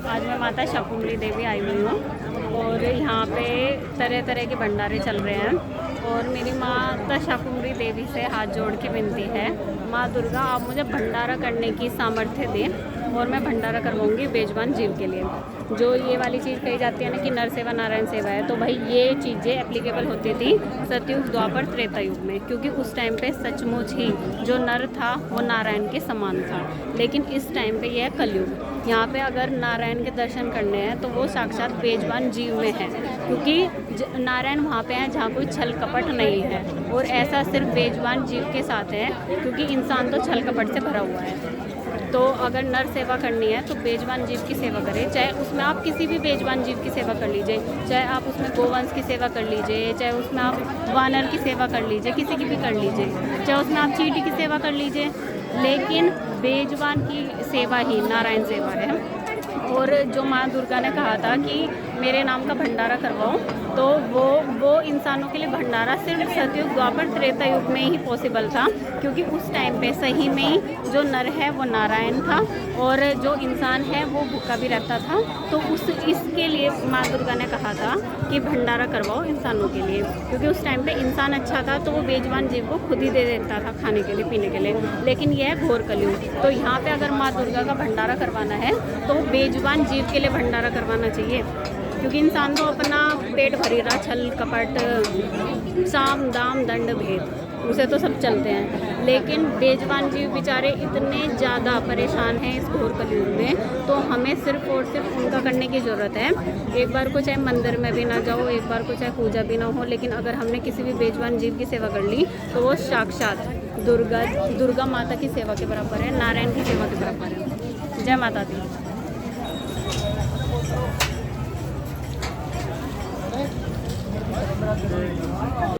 आज मैं माता शाकुंभरी देवी आई हुई हूँ और यहाँ पे तरह तरह के भंडारे चल रहे हैं और मेरी माता शाकुंभरी देवी से हाथ जोड़ के विनती है, माँ दुर्गा आप मुझे भंडारा करने की सामर्थ्य दें और मैं भंडारा करवाऊँगी बेजुबान जीव के लिए। जो ये वाली चीज़ कही जाती है ना कि नर सेवा नारायण सेवा है, तो भाई ये चीज़ें एप्लीकेबल होती थी सतयुग द्वापर त्रेता युग में, क्योंकि उस टाइम पे सचमुच ही जो नर था वो नारायण के समान था। लेकिन इस टाइम पे यह कलयुग, यहाँ पे अगर नारायण के दर्शन करने हैं तो वो साक्षात बेजुबान जीव में है, क्योंकि नारायण वहाँ पे हैं जहाँ कोई छल कपट नहीं है, और ऐसा सिर्फ बेजुबान जीव के साथ है, क्योंकि इंसान तो छल कपट से भरा हुआ है। तो अगर नर सेवा करनी है तो बेजुबान जीव की सेवा करें, चाहे उसमें आप किसी भी बेजुबान जीव की सेवा कर लीजिए, चाहे आप उसमें गोवंश की सेवा कर लीजिए, चाहे उसमें आप वानर की सेवा कर लीजिए, किसी की भी कर लीजिए, चाहे उसमें आप चींटी की सेवा कर लीजिए, लेकिन बेजुबान की सेवा ही नारायण सेवा है। और जो माँ दुर्गा ने कहा था कि मेरे नाम का भंडारा करवाओ, तो वो इंसानों के लिए भंडारा सिर्फ सतयुग द्वापर त्रेता युग में ही पॉसिबल था, क्योंकि उस टाइम पे सही में ही जो नर है वो नारायण था और जो इंसान है वो भूखा भी रहता था। तो इसके लिए माँ दुर्गा ने कहा था कि भंडारा करवाओ इंसानों के लिए, क्योंकि उस टाइम पे इंसान अच्छा था तो वो बेजुबान जीव को खुद ही दे देता था खाने के लिए, पीने के लिए। लेकिन यह है घोर कलयुग, तो यहाँ पे अगर माँ दुर्गा का भंडारा करवाना है तो बेजुबान जीव के लिए भंडारा करवाना चाहिए, क्योंकि इंसान तो अपना पेट भरी रहा, छल कपट साम दाम दंड भेद उसे तो सब चलते हैं, लेकिन बेजुबान जीव बेचारे इतने ज़्यादा परेशान हैं इस घोर कलयुग में, तो हमें सिर्फ और सिर्फ उनका करने की ज़रूरत है। एक बार को चाहे मंदिर में भी ना जाओ, एक बार को चाहे पूजा भी ना हो, लेकिन अगर हमने किसी भी बेजुबान जीव की सेवा कर ली तो वो साक्षात दुर्गा माता की सेवा के बराबर है, नारायण की सेवा के बराबर है। जय माता दी।